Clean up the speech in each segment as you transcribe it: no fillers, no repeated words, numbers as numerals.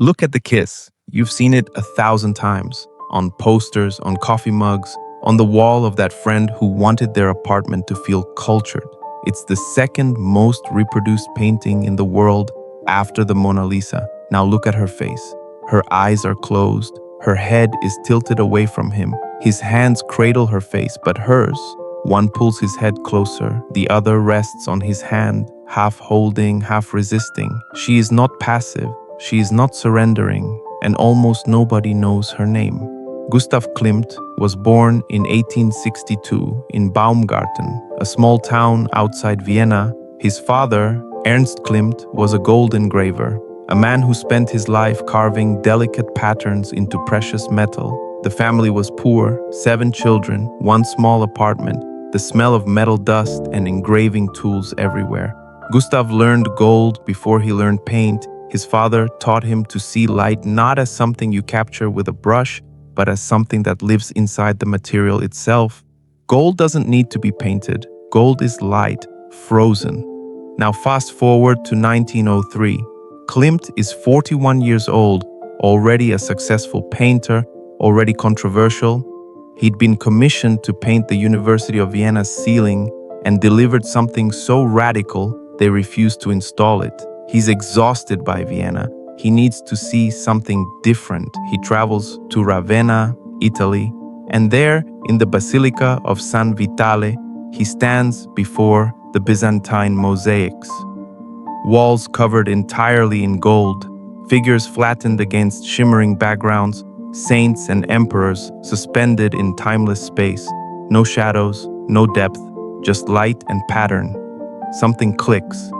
Look at The Kiss. You've seen it 1,000 times. On posters, on coffee mugs, on the wall of that friend who wanted their apartment to feel cultured. It's the second most reproduced painting in the world after the Mona Lisa. Now look at her face. Her eyes are closed. Her head is tilted away from him. His hands cradle her face, but hers, one pulls his head closer, the other rests on his hand, half holding, half resisting. She is not passive. She is not surrendering, and almost nobody knows her name. Gustav Klimt was born in 1862 in Baumgarten, a small town outside Vienna. His father, Ernst Klimt, was a gold engraver, a man who spent his life carving delicate patterns into precious metal. The family was poor, 7 children, one small apartment, the smell of metal dust and engraving tools everywhere. Gustav learned gold before he learned paint. His father taught him to see light not as something you capture with a brush, but as something that lives inside the material itself. Gold doesn't need to be painted. Gold is light, frozen. Now fast forward to 1903. Klimt is 41 years old, already a successful painter, already controversial. He'd been commissioned to paint the University of Vienna's ceiling and delivered something so radical they refused to install it. He's exhausted by Vienna. He needs to see something different. He travels to Ravenna, Italy, and there, in the Basilica of San Vitale, he stands before the Byzantine mosaics. Walls covered entirely in gold, figures flattened against shimmering backgrounds, saints and emperors suspended in timeless space. No shadows, no depth, just light and pattern. Something clicks.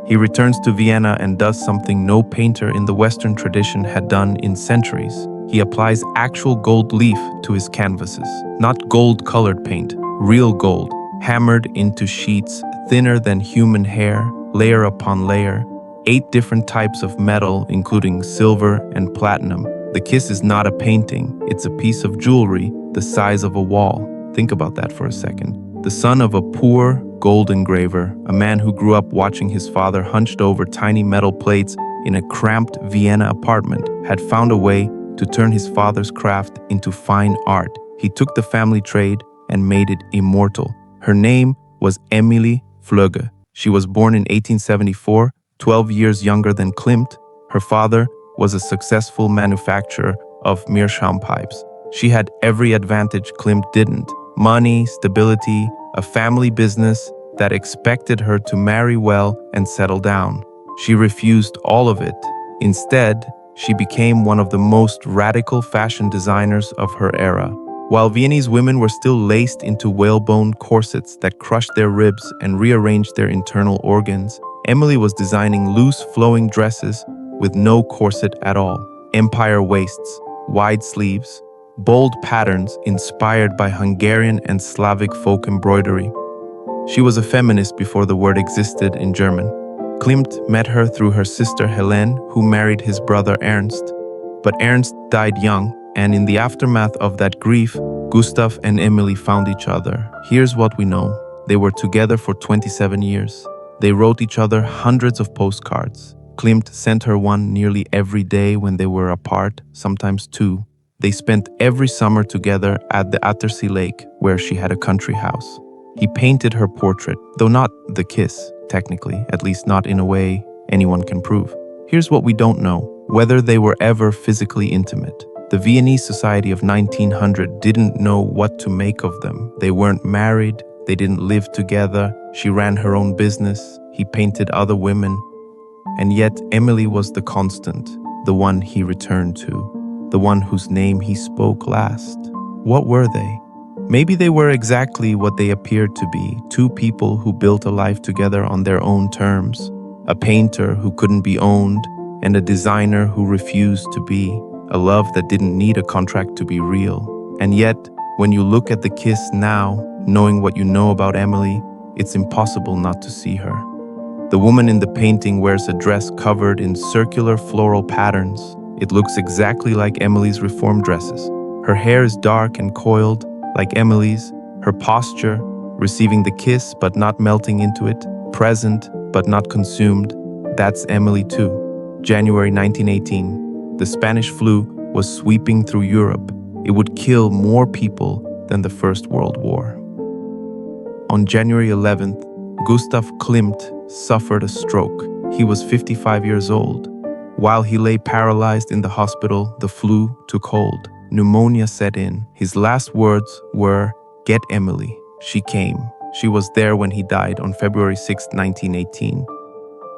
He returns to Vienna and does something no painter in the Western tradition had done in centuries. He applies actual gold leaf to his canvases. Not gold-colored paint, real gold, hammered into sheets thinner than human hair, layer upon layer. 8 different types of metal, including silver and platinum. The Kiss is not a painting, it's a piece of jewelry the size of a wall. Think about that for a second. The son of a poor gold engraver, a man who grew up watching his father hunched over tiny metal plates in a cramped Vienna apartment, had found a way to turn his father's craft into fine art. He took the family trade and made it immortal. Her name was Emilie Flöge. She was born in 1874, 12 years younger than Klimt. Her father was a successful manufacturer of meerschaum pipes. She had every advantage Klimt didn't. Money, stability, a family business that expected her to marry well and settle down. She refused all of it. Instead, she became one of the most radical fashion designers of her era. While Viennese women were still laced into whalebone corsets that crushed their ribs and rearranged their internal organs, Emilie was designing loose, flowing dresses with no corset at all. Empire waists, wide sleeves, bold patterns inspired by Hungarian and Slavic folk embroidery. She was a feminist before the word existed in German. Klimt met her through her sister Helene, who married his brother Ernst. But Ernst died young, and in the aftermath of that grief, Gustav and Emilie found each other. Here's what we know. They were together for 27 years. They wrote each other hundreds of postcards. Klimt sent her one nearly every day when they were apart, sometimes 2. They spent every summer together at the Attersee Lake, where she had a country house. He painted her portrait, though not the kiss, technically, at least not in a way anyone can prove. Here's what we don't know: whether they were ever physically intimate. The Viennese society of 1900 didn't know what to make of them. They weren't married, they didn't live together, she ran her own business, he painted other women. And yet Emilie was the constant, the one he returned to, the one whose name he spoke last. What were they? Maybe they were exactly what they appeared to be, 2 people who built a life together on their own terms, a painter who couldn't be owned, and a designer who refused to be, a love that didn't need a contract to be real. And yet, when you look at the kiss now, knowing what you know about Emilie, it's impossible not to see her. The woman in the painting wears a dress covered in circular floral patterns. It looks exactly like Emilie's reform dresses. Her hair is dark and coiled, like Emilie's. Her posture, receiving the kiss but not melting into it, present but not consumed, that's Emilie too. January 1918. The Spanish flu was sweeping through Europe. It would kill more people than the First World War. On January 11th, Gustav Klimt suffered a stroke. He was 55 years old. While he lay paralyzed in the hospital, the flu took hold. Pneumonia set in. His last words were, "Get Emily." She came. She was there when he died on February 6, 1918.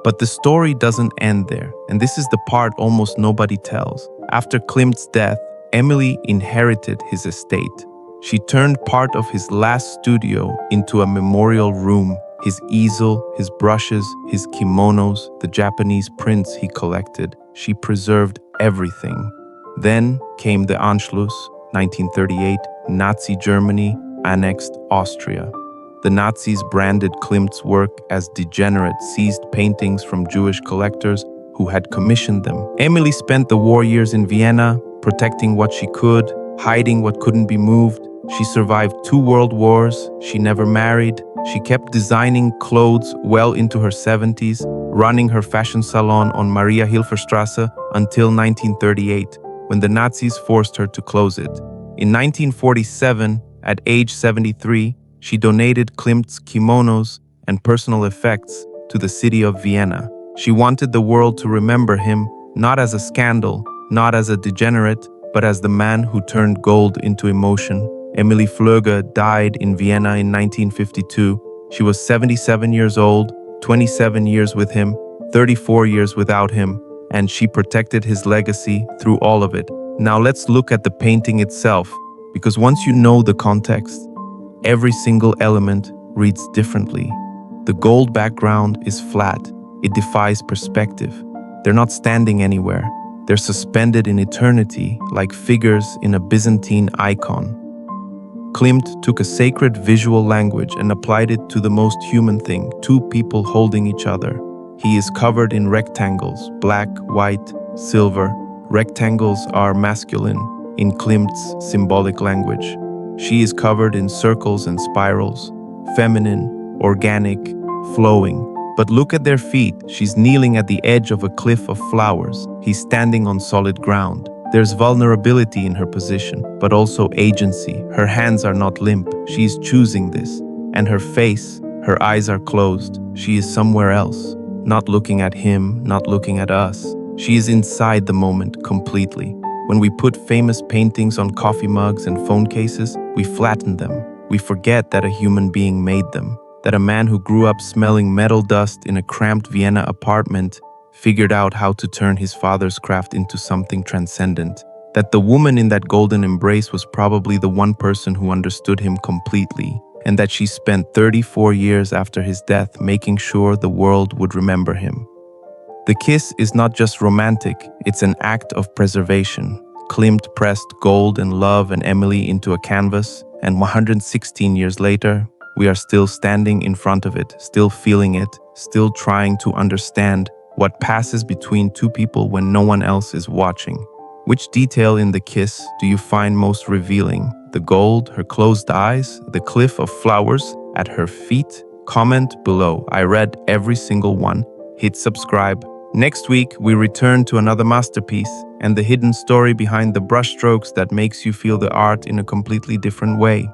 But the story doesn't end there, and this is the part almost nobody tells. After Klimt's death, Emily inherited his estate. She turned part of his last studio into a memorial room. His easel, his brushes, his kimonos, the Japanese prints he collected. She preserved everything. Then came the Anschluss, 1938, Nazi Germany annexed Austria. The Nazis branded Klimt's work as degenerate, seized paintings from Jewish collectors who had commissioned them. Emily spent the war years in Vienna, protecting what she could, hiding what couldn't be moved. She survived 2 world wars. She never married. She kept designing clothes well into her 70s, running her fashion salon on Maria Hilferstrasse until 1938, when the Nazis forced her to close it. In 1947, at age 73, she donated Klimt's kimonos and personal effects to the city of Vienna. She wanted the world to remember him, not as a scandal, not as a degenerate, but as the man who turned gold into emotion. Emily Flöger died in Vienna in 1952. She was 77 years old, 27 years with him, 34 years without him, and she protected his legacy through all of it. Now let's look at the painting itself, because once you know the context, every single element reads differently. The gold background is flat. It defies perspective. They're not standing anywhere. They're suspended in eternity, like figures in a Byzantine icon. Klimt took a sacred visual language and applied it to the most human thing, 2 people holding each other. He is covered in rectangles, black, white, silver. Rectangles are masculine in Klimt's symbolic language. She is covered in circles and spirals, feminine, organic, flowing. But look at their feet. She's kneeling at the edge of a cliff of flowers. He's standing on solid ground. There's vulnerability in her position, but also agency. Her hands are not limp. She's choosing this. And her face, her eyes are closed. She is somewhere else, not looking at him, not looking at us. She is inside the moment completely. When we put famous paintings on coffee mugs and phone cases, we flatten them. We forget that a human being made them, that a man who grew up smelling metal dust in a cramped Vienna apartment figured out how to turn his father's craft into something transcendent, that the woman in that golden embrace was probably the one person who understood him completely, and that she spent 34 years after his death making sure the world would remember him. The kiss is not just romantic, it's an act of preservation. Klimt pressed gold and love and Emily into a canvas, and 116 years later, we are still standing in front of it, still feeling it, still trying to understand what passes between 2 people when no one else is watching. Which detail in the kiss do you find most revealing? The gold, her closed eyes, the cliff of flowers at her feet? Comment below. I read every single one. Hit subscribe. Next week, we return to another masterpiece and the hidden story behind the brushstrokes that makes you feel the art in a completely different way.